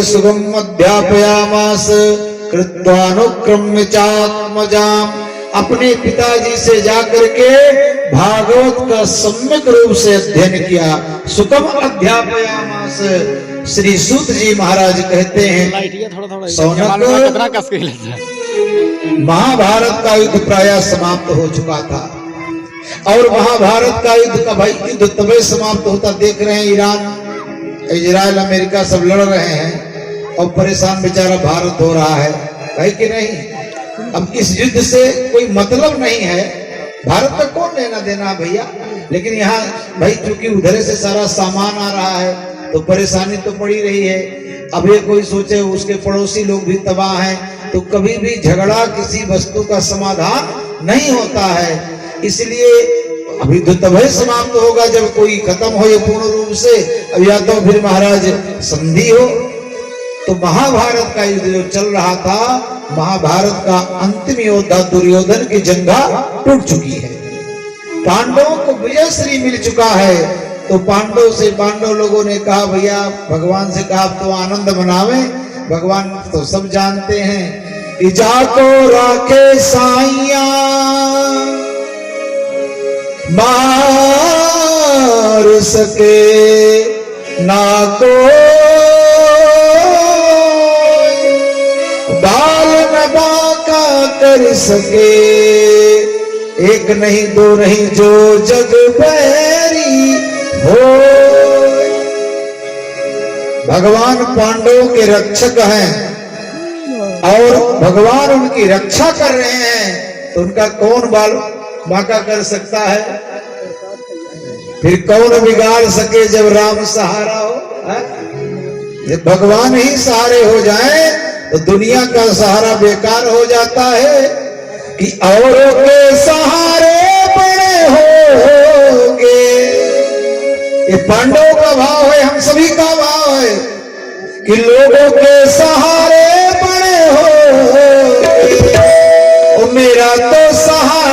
शुभम अध्यापयामास कृत्वानुक्रम्य चात्मजाम। अपने पिताजी से जाकर के भागवत का सम्यक रूप से अध्ययन किया। सुखम अध्यापयामास। श्री सूत जी महाराज कहते हैं सौनक, महाभारत का युद्ध प्राय समाप्त हो चुका था और महाभारत का युद्ध का भाई युद्ध तभी समाप्त होता देख रहे हैं। ईरान, इजराइल, अमेरिका सब लड़ रहे हैं और परेशान बेचारा भारत हो रहा है कि नहीं। अब इस युद्ध से कोई मतलब नहीं है, भारत का कौन लेना देना भैया। लेकिन यहाँ भाई चूंकि उधर से सारा सामान आ रहा है तो परेशानी तो पड़ी रही है। अब ये कोई सोचे उसके पड़ोसी लोग भी तबाह हैं, तो कभी भी झगड़ा किसी वस्तु का समाधान नहीं होता है। इसलिए अभी तो तभी समाप्त होगा जब कोई खत्म हो ये पूर्ण रूप से। अब या तो फिर महाराज संधि हो। तो महाभारत का युद्ध जो चल रहा था, महाभारत का अंतिम योद्धा दुर्योधन की जंघा टूट चुकी है। पांडवों को विजयश्री मिल चुका है। तो पांडव लोगों ने कहा भैया भगवान से कहा तो आनंद मनावे। भगवान तो सब जानते हैं कि जाको राखे साइया मार सके ना को बाल न बाका कर सके। एक नहीं दो नहीं जो जग बैरी हो। भगवान पांडवों के रक्षक हैं और भगवान उनकी रक्षा कर रहे हैं, तो उनका कौन बाल बाका कर सकता है। फिर कौन बिगाड़ सके जब राम सहारा हो। जब भगवान ही सहारे हो जाए तो दुनिया का सहारा बेकार हो जाता है। कि औरों के सहारे बड़े होगे, ये पांडवों का भाव है, हम सभी का भाव है कि लोगों के सहारे बड़े होगे। मेरा तो सहारा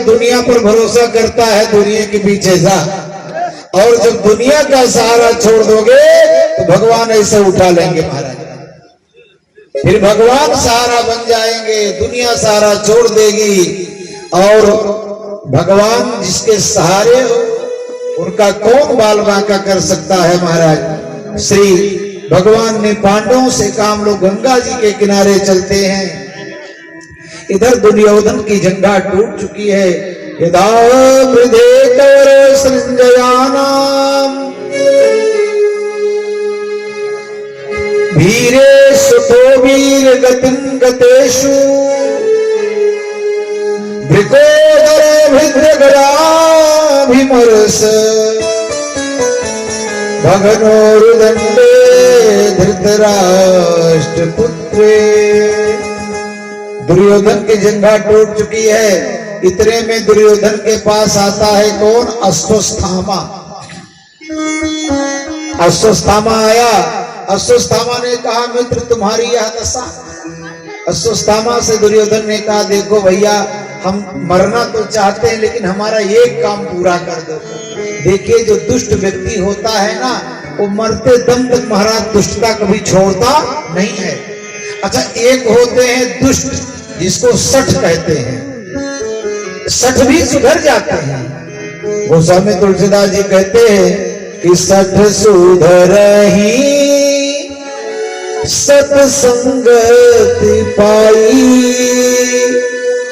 दुनिया पर भरोसा करता है, दुनिया के पीछे जा। और जब दुनिया का सहारा छोड़ दोगे तो भगवान ऐसे उठा लेंगे महाराज। फिर भगवान सहारा बन जाएंगे, दुनिया सहारा छोड़ देगी। और भगवान जिसके सहारे हो उनका कौन बाल बांका कर सकता है महाराज। श्री भगवान ने पांडवों से कहा हम लोग गंगा जी के किनारे चलते हैं। इधर दुर्योधन की जंघा टूट चुकी है। यदा वृद्धे कर संजयानाम वीरेषु तो वीर गतिं गतेषु भृकोदरे भृद्रगराभिमर्श भगनोरुदंडे धृतराष्ट्रपुत्रे। दुर्योधन की जंघा टूट चुकी है। इतने में दुर्योधन के पास आता है कौन, अश्वत्थामा। अश्वत्थामा आया। अश्वत्थामा ने कहा मित्र तुम्हारी यह दशा। अश्वत्थामा से दुर्योधन ने कहा देखो भैया हम मरना तो चाहते हैं लेकिन हमारा एक काम पूरा कर दो। देखिए जो दुष्ट व्यक्ति होता है ना वो मरते दम तक महाराज दुष्टता कभी छोड़ता नहीं है। अच्छा एक होते हैं दुष्ट जिसको सठ कहते हैं, सठ भी सुधर जाते हैं। गोस्वामी तुलसीदास जी कहते हैं कि सठ सुधरहि सत्संगति पाई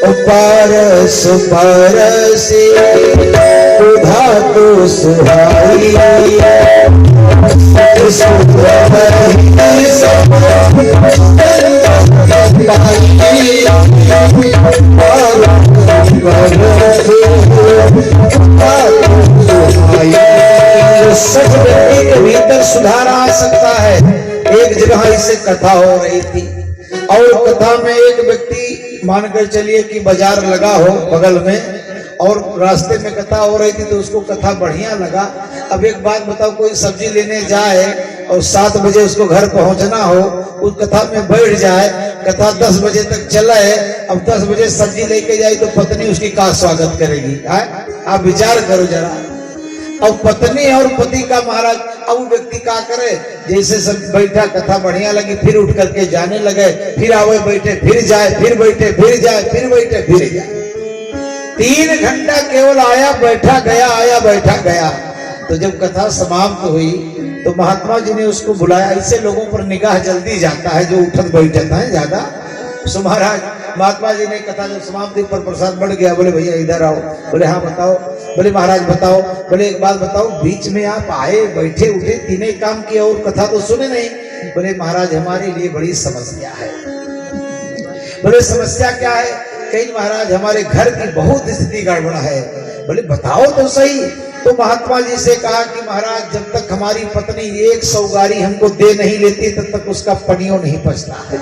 पारस पारसी सुधा तो सुहाई सच व्यक्ति के भीतर सुधार आ सकता है। एक जगह इससे कथा हो रही थी और कथा में एक व्यक्ति मानकर चलिए कि बाजार लगा हो बगल में और रास्ते में कथा हो रही थी तो उसको कथा बढ़िया लगा। अब एक बात बताओ, कोई सब्जी लेने जाए और 7 बजे उसको घर पहुंचना हो, उस कथा में बैठ जाए, कथा 10 बजे तक चला है, अब 10 बजे सब्जी लेके जाए तो पत्नी उसकी का स्वागत करेगी? आप विचार करो जरा। अब पत्नी और पति का महाराज, अब व्यक्ति क्या करे, जैसे सब बैठा कथा बढ़िया लगी, फिर उठ करके जाने लगे, फिर आवे बैठे, फिर जाए, फिर बैठे, फिर जाए, फिर बैठे, फिर जाए। 3 घंटा केवल आया बैठा गया, आया बैठा गया। तो जब कथा समाप्त हुई तो महात्मा जी ने उसको बुलाया। ऐसे लोगों पर निगाह जल्दी जाता है जो उठत बैठता है ज्यादा। सो महाराज महात्मा जी ने कथा जब समाप्त हुई पर प्रसाद बढ़ गया, बोले भैया इधर आओ। बोले हाँ बताओ। बोले महाराज बताओ। बोले एक बात बताओ, बीच में आप आए, बैठे उठे, तीनों काम किए और कथा तो सुने नहीं। बोले महाराज हमारे लिए बड़ी समस्या है। बोले समस्या क्या है? कहीं महाराज हमारे घर की बहुत स्थिति गड़बड़ है। बोले बताओ तो सही। तो महात्मा जी से कहा कि महाराज जब तक हमारी पत्नी 100 गारी हमको दे नहीं लेती तब तक उसका पनियो नहीं पचता है,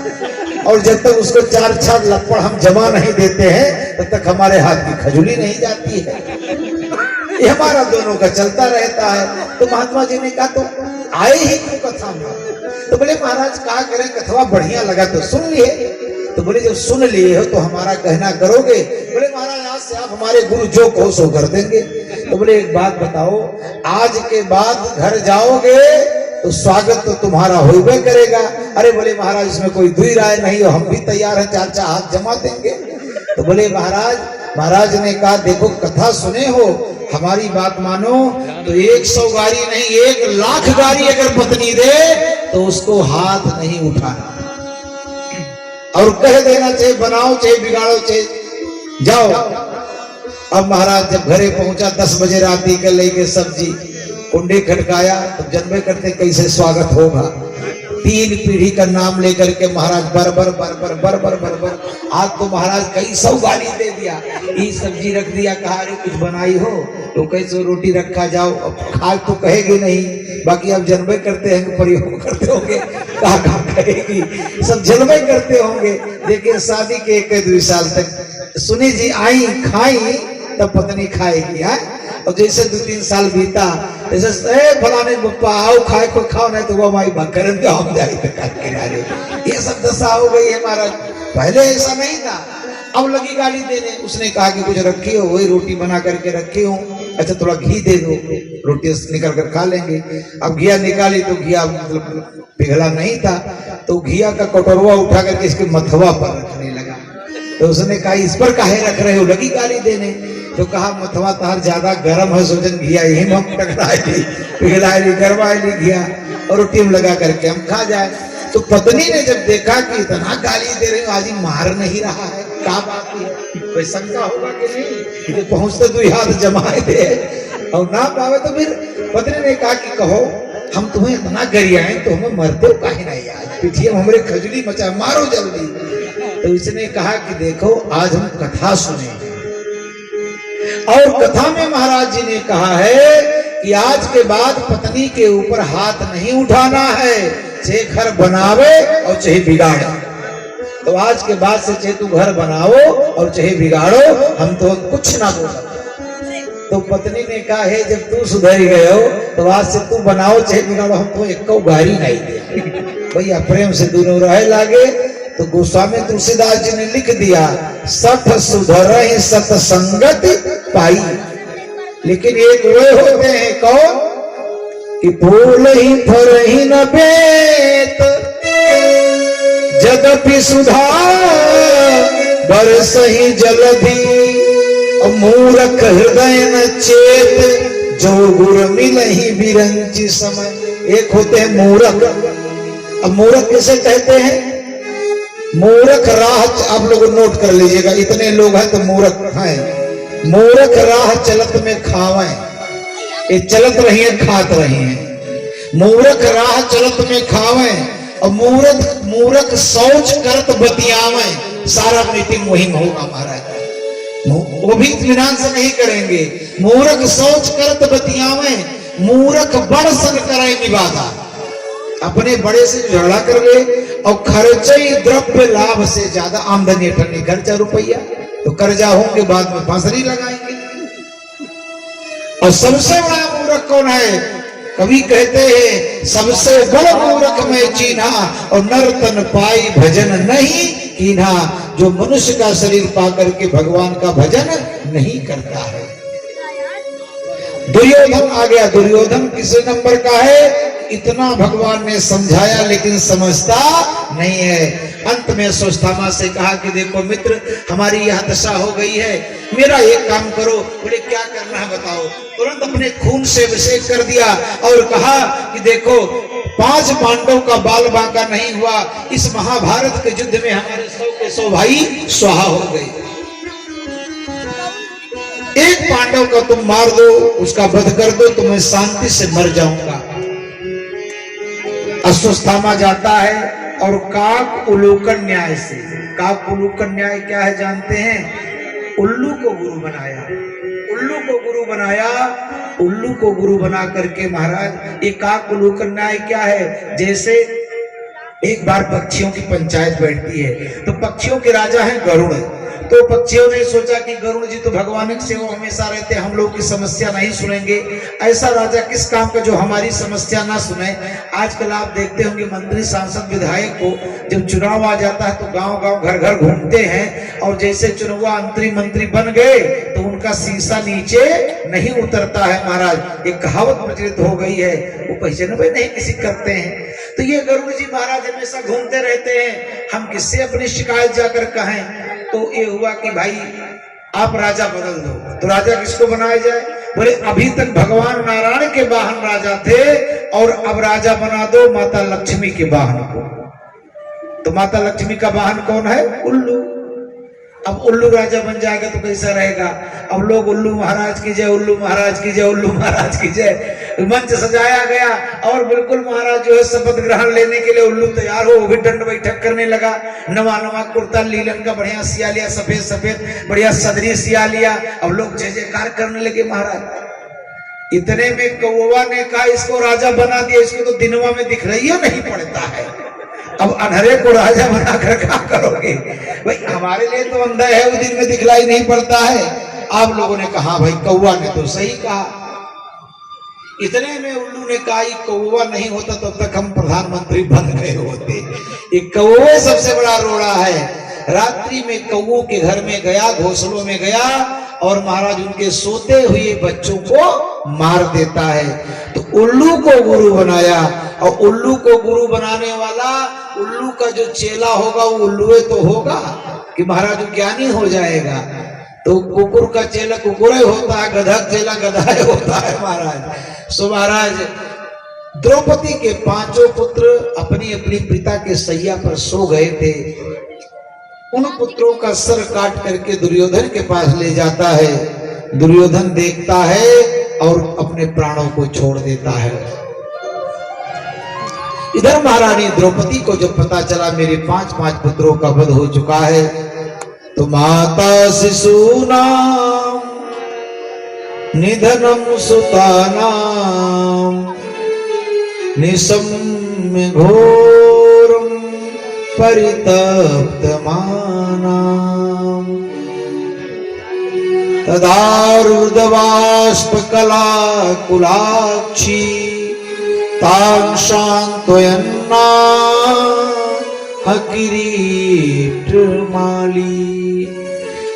और जब तक उसको 4 लपड़ हम जमा नहीं देते हैं तब तक हमारे हाथ की खजूली नहीं जाती है। ये हमारा दोनों का चलता रहता है। तो महात्मा जी ने कहा तो आए ही क्यों कथा में? तो बोले महाराज क्या करें, कथवा बढ़िया लगा तो सुन लिए। तो बोले जब सुन लिए हो तो हमारा कहना करोगे? बोले महाराज आज से आप हमारे गुरु जो कहो सो कर देंगे। तो बोले एक बात बताओ, आज के बाद घर जाओगे तो स्वागत तो तुम्हारा होइबे करेगा। अरे बोले महाराज इसमें कोई दुई राय नहीं हो, हम भी तैयार हैं, 4 हाथ जमा देंगे। तो बोले महाराज ने कहा देखो कथा सुने हो, हमारी बात मानो तो 100 गारी नहीं 1 लाख गारी अगर पत्नी दे तो उसको हाथ नहीं उठाना और कह देना चाहिए बनाओ चाहे बिगाड़ो चाहे जाओ। अब महाराज जब घरे पहुंचा 10 बजे रात के लेके सब्जी कुंडे खटकाया तो जन्मे करते कैसे स्वागत होगा। 3 पीढ़ी का नाम लेकर के महाराज बरबर बरबर बरबर बरबर। आज तो महाराज कई 100 गाली दे दिया। ये सब्जी रख दिया, कहा अरे कुछ बनाई हो तो कैसे रोटी रखा जाओ। अब खा तो कहेगी नहीं, बाकी आप जन्मे करते हैं प्रयोग करते होंगे, कहा कहेगी, सब जन्मे करते होंगे। देखिए शादी के 1-2 साल तक सुनी जी आई खाई तब पत्नी खाएगी है। और जैसे 2-3 साल बीता जैसे फलाने बप्पा आओ खाए को खाओ नहीं तो वो हमारी भक्करन के हम जाए किनारे। ये सब दशा हो गई है महाराज। पहले ऐसा नहीं था। अब लगी गाली देने। उसने कहा कि कुछ रखी हो, वही रोटी बना करके रखी हूँ, अच्छा थोड़ा घी दे दो, रोटी निकल कर खा लेंगे। अब घिया निकाली तो घिया मतलब पिघला नहीं था, तो घिया का कटोरवा उठा करके इसके मथवा पर रखने लगा। तो उसने कहा इस पर काहे रख रहे हो, लगी गाली देने। तो कहा मथवा तार ज्यादा गर्म है, सोचन घिया यही हम टकराएगी पिघलाएगी गरमाएगी घिया और रोटी में लगा करके हम खा जाए। तो पत्नी ने जब देखा कि इतना गाली दे रहे हो, आज ही मार नहीं रहा है, क्या बात है, कोई शंका होगा कि नहीं कि पहुंचते 2 हाथ जमाए दे और ना पावे। तो फिर पत्नी ने कहा कि कहो हम तुम्हें इतना गरियाए तो हमें मरते हो काहे नहीं, आज पिठिया हमारे खजली मचा, मारो जल्दी। तो इसने कहा कि देखो आज हम कथा सुने और कथा में महाराज जी ने कहा है कि आज के बाद पत्नी के ऊपर हाथ नहीं उठाना है, चाहे घर बनावे और चाहे बिगाड़े। तो आज के बाद से चाहे तू घर बनाओ और चाहे बिगाड़ो, हम तो कुछ ना बोल सकते। तो पत्नी ने कहा है जब तू सुधर गए हो तो आज से तू बनाओ चाहे बिगाड़ो, हम तो एक गारी नहीं दिया। भैया प्रेम से दोनों रहे लागे। तो गोस्वामी तुलसीदास जी ने लिख दिया सठ सुधर ही सतसंगति पाई। लेकिन एक वे होते हैं कौन कि फूल ही फर ही न बेत जगपि सुधा बरस ही जलधि मूर्ख हृदय न चेत जो गुर मिल ही बिरंची समय। एक होते हैं मूर्ख। अब मूर्ख किसे कहते हैं मूर्ख राह, आप लोग नोट कर लीजिएगा, इतने लोग हैं तो मूर्ख हैं। मूर्ख राह चलत में खावें, ये चलत रही है खात रही है। मूर्ख राह चलत में खावें और मूर्ख शौच करत बतियावें। सारा मीटिंग वही में होगा महाराज, वो भी इत्मीनान से नहीं करेंगे। मूर्ख शौच करत बतियावें, मूर्ख बड़ संग करे निवादा। अपने बड़े से झगड़ा कर ले और खर्चे द्रव्य लाभ से ज्यादा आमदनी अठन्नी, खर्चा रुपया तो कर्जा होंगे, बाद में फांसरी लगाएंगे। और सबसे बड़ा मूर्ख कौन है? कवि कहते हैं सबसे बड़ा मूर्ख में चीन्हा और नर तन पाई भजन नहीं कीन्हा। जो मनुष्य का शरीर पा करके भगवान का भजन नहीं करता है। दुर्योधन आ गया। दुर्योधन किस नंबर का है? इतना भगवान ने समझाया लेकिन समझता नहीं है। अंत में अश्वत्थामा से कहा कि देखो मित्र, हमारी यह दशा हो गई है, मेरा एक काम करो। बोले क्या करना है बताओ। तुरंत अपने खून से अभिषेक कर दिया और कहा कि देखो 5 पांडवों का बाल बांका नहीं हुआ। इस महाभारत के युद्ध में हमारे 100 के 100 भाई स्वाहा हो गए। एक पांडव का तुम मार दो, उसका वध कर दो तो मैं शांति से मर जाऊंगा। अश्वत्थामा जाता है और काक उलूकन न्याय से, काक उलूकन न्याय क्या है जानते हैं? उल्लू को गुरु बनाया। उल्लू को गुरु बनाया। उल्लू को गुरु बना करके महाराज, ये काक उलूकन न्याय क्या है? जैसे एक बार पक्षियों की पंचायत बैठती है तो पक्षियों के राजा हैं गरुड़। तो पक्षियों ने सोचा कि गरुड़ जी तो भगवान के सेवा हमेशा रहते, हम लोग की समस्या नहीं सुनेंगे। ऐसा राजा किस काम का जो हमारी समस्या ना सुने। आजकल आप देखते होंगे मंत्री सांसद विधायक को जब चुनाव आ जाता है तो गांव गांव घर घर घूमते हैं और जैसे चुनाव मंत्री बन गए तो उनका शीशा नीचे नहीं उतरता है महाराज। एक कहावत प्रचलित हो गई है, वो पैसे न नहीं किसी करते हैं। तो ये गरुड़ जी महाराज हमेशा घूमते रहते हैं, हम किससे अपनी शिकायत जाकर कहें। तो ये हुआ कि भाई आप राजा बदल दो। तो राजा किसको बनाया जाए? बोले अभी तक भगवान नारायण के वाहन राजा थे और अब राजा बना दो माता लक्ष्मी के वाहन को। तो माता लक्ष्मी का वाहन कौन है? उल्लू। अब उल्लू राजा बन जाएगा तो कैसा रहेगा? अब लोग उल्लू महाराज की जय, उल्लू महाराज की जय, उल्लू महाराज की जय, मंच सजाया गया और बिल्कुल महाराज जो है शपथ ग्रहण लेने के लिए उल्लू तैयार हो, वो भी दंड बैठक करने लगा। नवा नवा कुर्ता लीलन का बढ़िया सिया लिया, सफेद सफेद बढ़िया सदरी सिया लिया। अब लोग जय जयकार करने लगे महाराज। इतने में कौवा ने कहा इसको राजा बना दिया, इसको तो दिनवा में दिखलाई नहीं पड़ता है, अब अंधेरे को राजा बनाकर क्या करोगे? भाई हमारे लिए तो अंधा है, वो दिन में दिखलाई नहीं पड़ता है। आप लोगों ने कहा भाई कौवा ने तो सही कहा। इतने में उल्लू ने कहा कौवा नहीं होता तब तक हम प्रधानमंत्री बन गए होते। ये कौवे सबसे बड़ा रोड़ा है। रात्रि में कौवों के घर में गया, घोंसलों में गया और महाराज उनके सोते हुए बच्चों को मार देता है। तो उल्लू को गुरु बनाया और उल्लू को गुरु बनाने वाला उल्लू का जो चेला होगा वो उल्लुए तो होगा कि महाराज ज्ञानी हो जाएगा। तो कुकुर का चेला कुकुर होता है, गधा चेला गधा होता है महाराज। सो महाराज द्रौपदी के 5 पुत्र अपनी अपनी पिता के सैया पर सो गए थे। उन पुत्रों का सर काट करके दुर्योधन के पास ले जाता है। दुर्योधन देखता है और अपने प्राणों को छोड़ देता है। इधर महारानी द्रौपदी को जब पता चला मेरे 5 पुत्रों का वध हो चुका है तो माता शिशूनाम निधनम सुतानाम निशम्य घोरम परितप्तमानाम तदारुदवाष्पकला कुलाक्षी तां शान्तयन्ना किरीटमाली।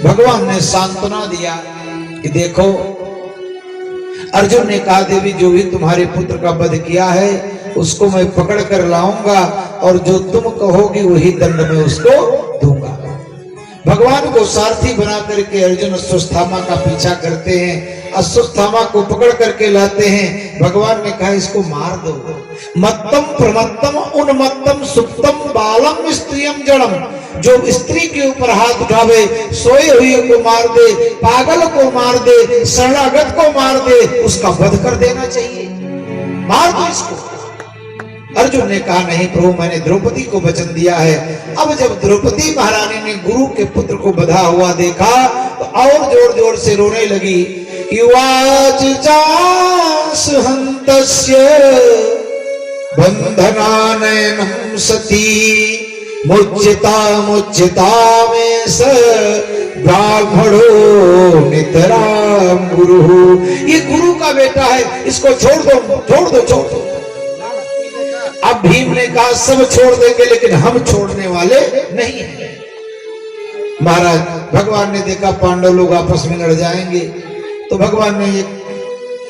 भगवान ने सांत्वना दिया कि देखो, अर्जुन ने कहा देवी जो भी तुम्हारे पुत्र का वध किया है उसको मैं पकड़ कर लाऊंगा और जो तुम कहोगी वही दंड में उसको दूंगा। भगवान को सारथी बना करके अर्जुन अश्वत्थामा का पीछा करते हैं, अश्वत्थामा को पकड़ करके लाते हैं। भगवान ने कहा इसको मार दो। मत्तम प्रमत्तम उन्मत्तम सुप्तम बालम स्त्रियम जड़म, जो स्त्री के ऊपर हाथ उठावे, सोए हुए को मार दे, पागल को मार दे, शरणागत को मार दे, उसका वध कर देना चाहिए, मार दो इसको। अर्जुन ने कहा नहीं प्रभु, मैंने द्रौपदी को वचन दिया है। अब जब द्रौपदी महारानी ने गुरु के पुत्र को बधा हुआ देखा तो और जोर जोर से रोने लगी। युवाच चास हन्तस्य बंधनानयनं सती मुच्यता में स ब्राह्मणो नितराम गुरु। ये गुरु का बेटा है, इसको छोड़ दो, छोड़ दो, छोड़ दो। अब भीम ने कहा सब छोड़ देंगे लेकिन हम छोड़ने वाले नहीं हैं। महाराज भगवान ने देखा पांडव लोग आपस में लड़ जाएंगे, तो भगवान ने एक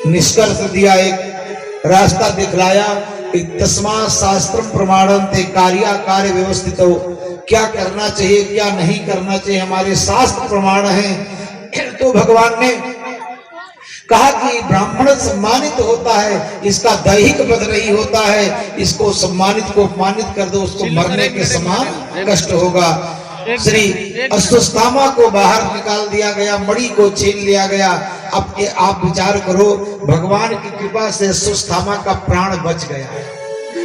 निष्कर्ष दिया, एक रास्ता दिखलाया। तस्मा शास्त्रम प्रमाणन्ते कार्या कार्य व्यवस्थित हो, क्या करना चाहिए क्या नहीं करना चाहिए हमारे शास्त्र प्रमाण हैं। तो भगवान ने कहा कि ब्राह्मण सम्मानित होता है, इसका दैहिक वध नहीं होता है, इसको सम्मानित को अपमानित कर दो, उसको मरने के समान कष्ट होगा। श्री अश्वत्थामा को बाहर निकाल दिया गया, मणि को छीन लिया गया। अब आप विचार करो, भगवान की कृपा से अश्वत्थामा का प्राण बच गया।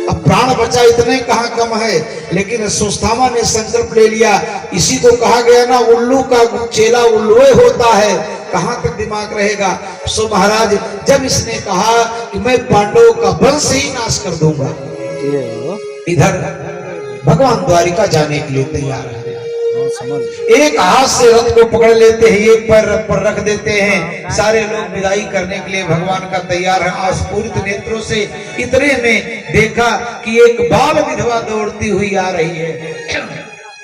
अब प्राण बचा इतने कहाँ कम है, लेकिन अश्वत्थामा ने संकल्प ले लिया। इसी को कहा गया ना, उल्लू का चेला उल्लुए होता है, कहां तक दिमाग रहेगा। सो महाराज जब इसने कहा कि मैं पांडवों का वंश ही नाश कर दूंगा, इधर भगवान द्वारिका जाने के लिए तैयार है। एक हाथ से रथ को पकड़ लेते हैं, एक पैर रथ पर रख देते हैं, सारे लोग विदाई करने के लिए भगवान का तैयार है। आस्फूरित नेत्रों से इतने में देखा कि एक बाल विधवा दौड़ती हुई आ रही है।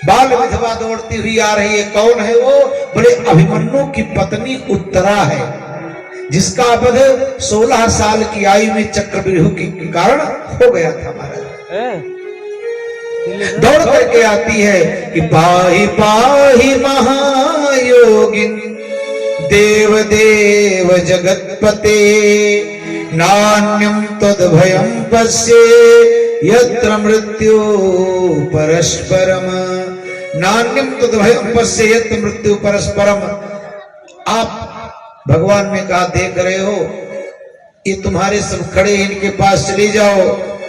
बाल विधवा दौड़ती हुई आ रही है, कौन है वो? बोले अभिमन्यु की पत्नी उत्तरा है, जिसका वध 16 साल की आयु में चक्रव्यूह के कारण हो गया था। महाराज दौड़ करके आती है कि पाहि पाहि महायोगिन देव देव जगतपते नान्यम तद्भयं पश्ये यत्र मृत्यु परस्परम। नान्यम तद्भयं पश्ये यत्र मृत्यु परस्परम। आप भगवान ने कहा देख रहे हो ये तुम्हारे सब खड़े, इनके पास चली जाओ।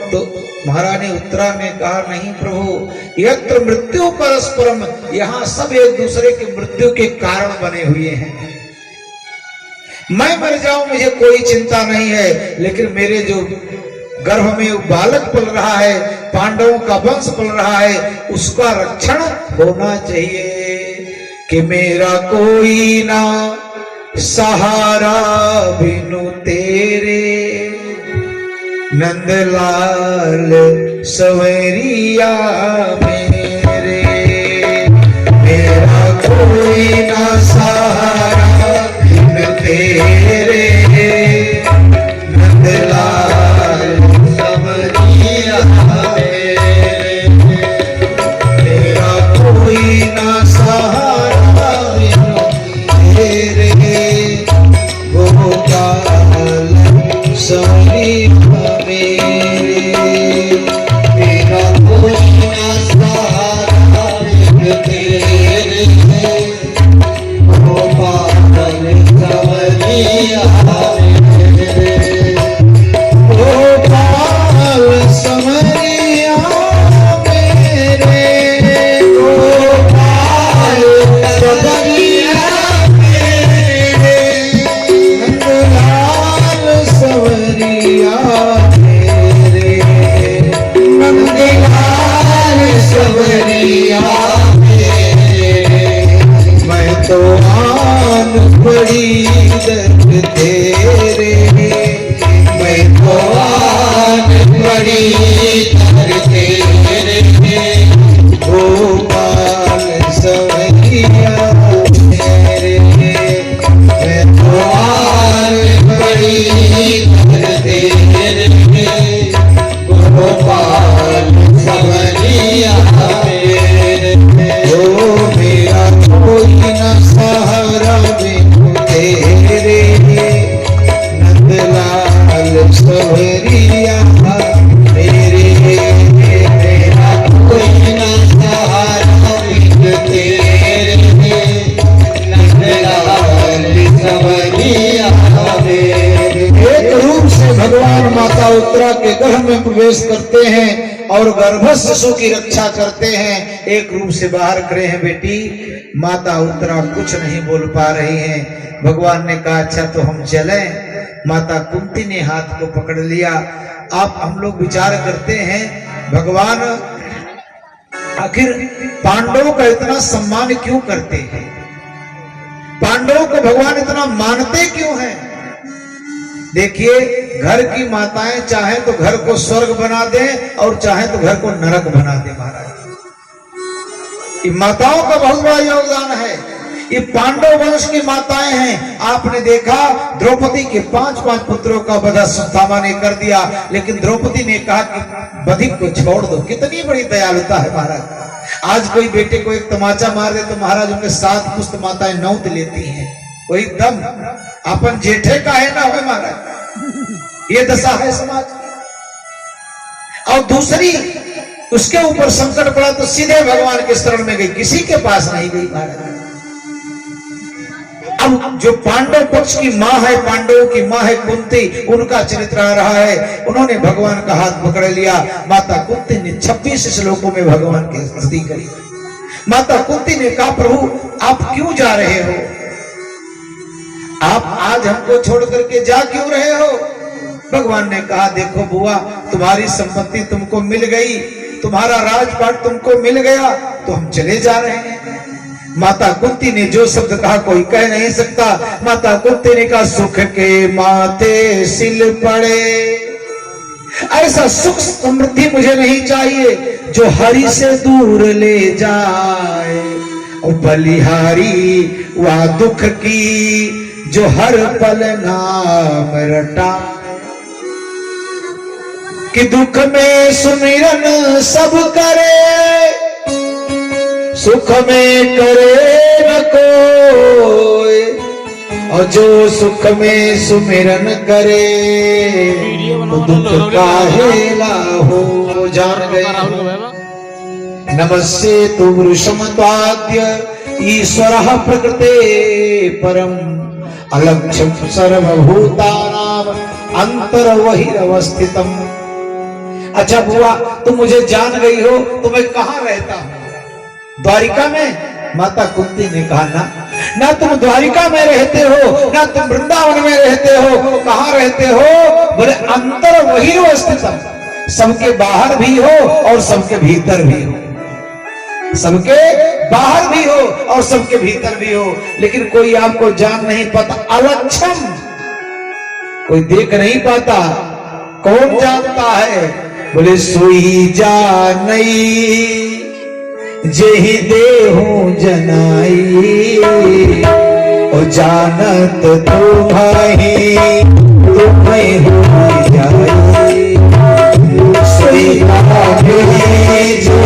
तो महारानी उत्तरा ने कहा नहीं प्रभु, यत्र मृत्यु परस्परम, यहाँ सब एक दूसरे के मृत्यु के कारण बने हुए हैं। मैं मर जाऊं मुझे कोई चिंता नहीं है, लेकिन मेरे जो गर्भ में बालक पल रहा है, पांडवों का वंश पल रहा है, उसका रक्षण होना चाहिए। कि मेरा कोई ना सहारा बिनु तेरे नंदलाल सवरिया मेरे। मेरा कोई ना सहारा बिनु तेरे नंदलाल सवरिया मेरे। मेरा कोई ना सहारा बिनु तेरे गोपाल सवरिया मेरे। मेरा कोई ना सहारा बिनु तेरे गोपाल सवरिया मेरे। गोपाल सवरिया मेरे। गोपाल सवरिया मेरे। नंदलाल सवरिया मेरे। नंदलाल सवरिया मेरे। मैं तो आन पड़ी दर्द तेरे। मैं तो आन पड़ी दर्द तेरे गोपाल सवरिया मेरे। मैं तो आन पड़ी दर्द तेरे गोपाल सवरिया मेरे। ओ मेरा माता उत्तरा के गर्भ में प्रवेश करते हैं और गर्भस्थ शिशु की रक्षा करते हैं। एक रूप से बाहर खड़े हैं बेटी। माता उत्तरा कुछ नहीं बोल पा रही हैं। भगवान ने कहा अच्छा तो हम चलें। माता कुंती ने हाथ को पकड़ लिया। आप हम लोग विचार करते हैं भगवान आखिर पांडवों का इतना सम्मान क्यों करते हैं, पांडवों को भगवान इतना मानते क्यों हैं। देखिए घर की माताएं चाहे तो घर को स्वर्ग बना दें और चाहे तो घर को नरक बना दे। महाराज ये माताओं का बहुत बड़ा योगदान है। ये पांडव वंश की माताएं हैं। आपने देखा द्रौपदी के 5 पुत्रों का वध अश्वत्थामा ने कर दिया, लेकिन द्रौपदी ने कहा कि बधिक को छोड़ दो। कितनी बड़ी दयालुता है महाराज। आज कोई बेटे को एक तमाचा मार दे तो महाराज उनके 7 पुस्त माताएं नौत लेती हैं। कोई दम अपन जेठे का है ना हो महाराज। ये दशा है समाज की। और दूसरी उसके ऊपर संकट पड़ा तो सीधे भगवान के शरण में गई, किसी के पास नहीं गई महाराज। अब जो पांडव पक्ष की मां है, पांडवों की मां है कुंती, उनका चरित्र आ रहा है। उन्होंने भगवान का हाथ पकड़ लिया। माता कुंती ने 26 श्लोकों में भगवान की स्तुति करी। माता कुंती ने कहा प्रभु आप क्यों जा रहे हो, आप आज हमको छोड़ करके जा क्यों रहे हो। भगवान ने कहा देखो बुआ तुम्हारी संपत्ति तुमको मिल गई, तुम्हारा राजपाट तुमको मिल गया, तो हम चले जा रहे हैं। माता कुंती ने जो शब्द कहा कोई कह नहीं सकता। माता कुंती ने कहा सुख के माथे सिल पड़े, ऐसा सुख समृद्धि मुझे नहीं चाहिए जो हरि से दूर ले जाए, और बलिहारी वह दुख की जो हर पल नाम रटा, कि दुख में सुमिरन सब करे, सुख में करे न कोई, और जो सुख में सुमिरन करे तो दुख काहे लाहो। जान गए नमस्ते तु वृषम त्वाद्य ईश्वरः प्रकृते परम, अलक्ष्यम सर्वभूतानां अंतर्बहिरवस्थितम्। अच्छा बुआ तुम मुझे जान गई हो तो मैं कहाँ रहता हूँ, द्वारिका में। माता कुंती ने कहा ना तुम द्वारिका में रहते हो ना तुम वृंदावन में रहते हो, कहाँ रहते हो। बोले अंतर्बहिरवस्थितम्, सबके बाहर भी हो और सबके भीतर भी हो, सबके बाहर भी हो और सबके भीतर भी हो, लेकिन कोई आपको जान नहीं पाता। अलक्षम, कोई देख नहीं पाता, कौन जानता है। बोले सोई जानई जेहि देहु जनाई, ओ जानत तुम्हारी तुम्हें हो जाई, सोई जानई जो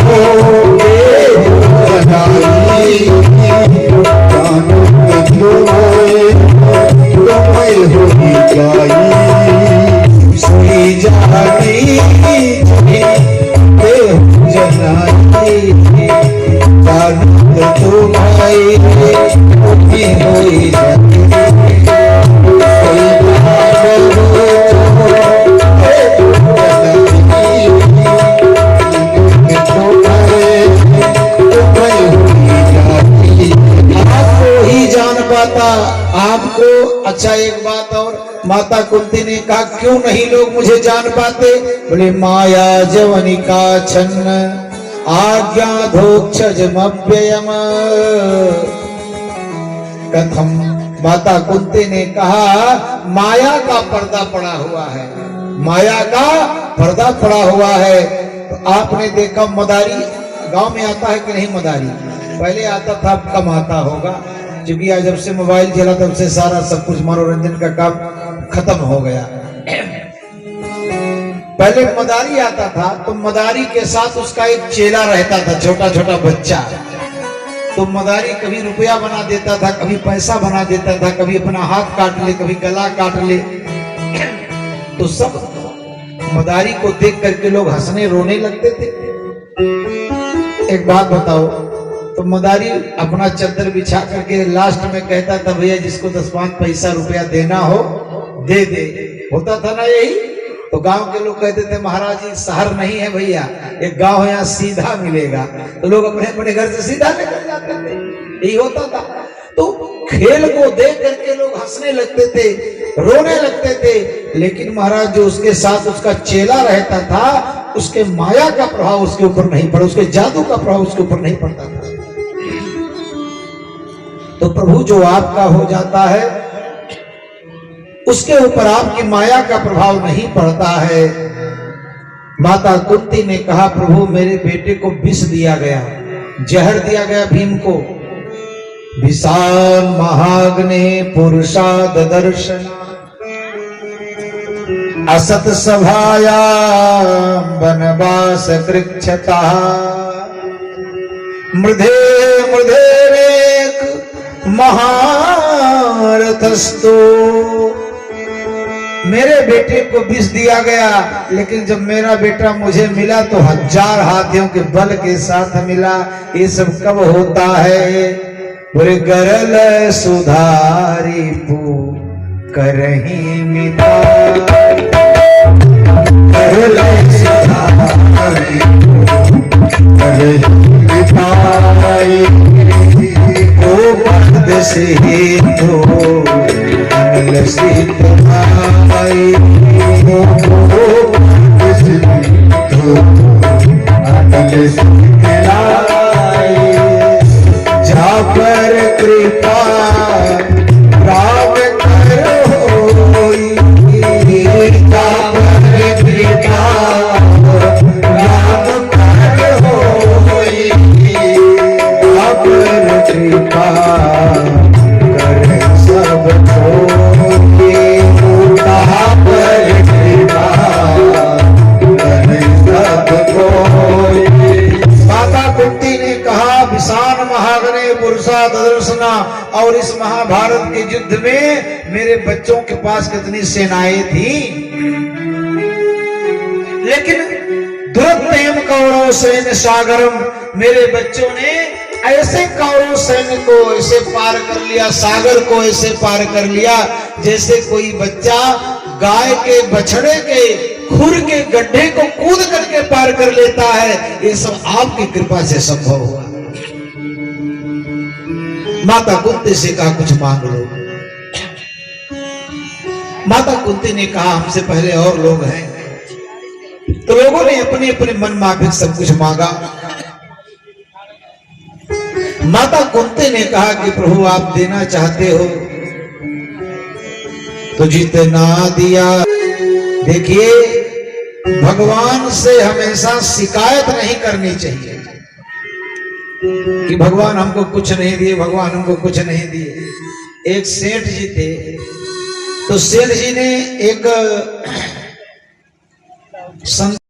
आपको। अच्छा एक बात और, माता कुंती ने कहा क्यों नहीं लोग मुझे जान पाते। बोले माया जवनिका छन्न आज्ञा धोक्षजमव्ययम कथम। माता कुंती ने कहा माया का पर्दा पड़ा हुआ है, माया का पर्दा पड़ा हुआ है। तो आपने देखा मदारी गांव में आता है कि नहीं। मदारी पहले आता था, अब कम आता होगा, क्योंकि आज जब से मोबाइल चला तब से सारा सब कुछ मनोरंजन का काम खत्म हो गया। पहले मदारी आता था तो मदारी के साथ उसका एक चेला रहता था, छोटा छोटा बच्चा। तो मदारी कभी रुपया बना देता था, कभी पैसा बना देता था, कभी अपना हाथ काट ले, कभी गला काट ले। तो सब मदारी को देख करके लोग हंसने रोने लगते थे। एक बात बताओ, तो मदारी अपना चद्दर बिछा करके लास्ट में कहता था भैया जिसको 10-5 पैसा रुपया देना हो दे दे, होता था ना यही। तो गांव के लोग कहते थे महाराज जी शहर नहीं है भैया, एक गांव है यहाँ सीधा मिलेगा। तो लोग अपने अपने घर से सीधा निकल जाते थे, यही होता था। तो खेल को देख करके लोग हंसने लगते थे, रोने लगते थे, लेकिन महाराज जो उसके साथ उसका चेला रहता था, उसके माया का प्रभाव उसके ऊपर नहीं पड़ा, उसके जादू का प्रभाव उसके ऊपर नहीं पड़ता था। तो प्रभु जो आपका हो जाता है उसके ऊपर आपकी माया का प्रभाव नहीं पड़ता है। माता कुंती ने कहा प्रभु मेरे बेटे को विष दिया गया, जहर दिया गया भीम को। विशाल महाग्ने पुरुषा ददर्शन असत सभाया वनवास कृच्छता मृधे मृधे महारथस्तु। मेरे बेटे को विष दिया गया, लेकिन जब मेरा बेटा मुझे मिला तो 1000 हाथियों के बल के साथ मिला। ये सब कब होता है? बोले गरल सुधारी पू करही मिताई, गरल सुधारी करही मिताई, ओ पद से तो अनल सीत आई, ओ पद से तो अनल सीत आई। जा पर कृपा राम करोई, जा पर कृपा राम करोई, जा पर कृपा कर सब कोई, जा पर कृपा कर सब कोई। माता कुंती ने कहा विशाल महाग्ने पुरुषा ददर्शना, और इस महाभारत के युद्ध में मेरे बच्चों के पास कितनी सेनाएं थी, लेकिन दुरत्यम कौरव सैन्य सागरम, मेरे बच्चों ने ऐसे कौरव सैन्य को ऐसे पार कर लिया, सागर को ऐसे पार कर लिया जैसे कोई बच्चा गाय के बछड़े के खुर के गड्ढे को कूद करके पार कर लेता है। ये सब आपकी कृपा से संभव हुआ। माता कुंती से कहा कुछ मांग लो। माता कुंती ने कहा हमसे पहले और लोग हैं। तो लोगों ने अपने अपने मन माफिक सब कुछ मांगा। माता कुंती ने कहा कि प्रभु आप देना चाहते हो तो जितना दिया। देखिए भगवान से हमेशा शिकायत नहीं करनी चाहिए कि भगवान हमको कुछ नहीं दिए, भगवान हमको कुछ नहीं दिए। एक सेठ जी थे, तो सेठ जी ने एक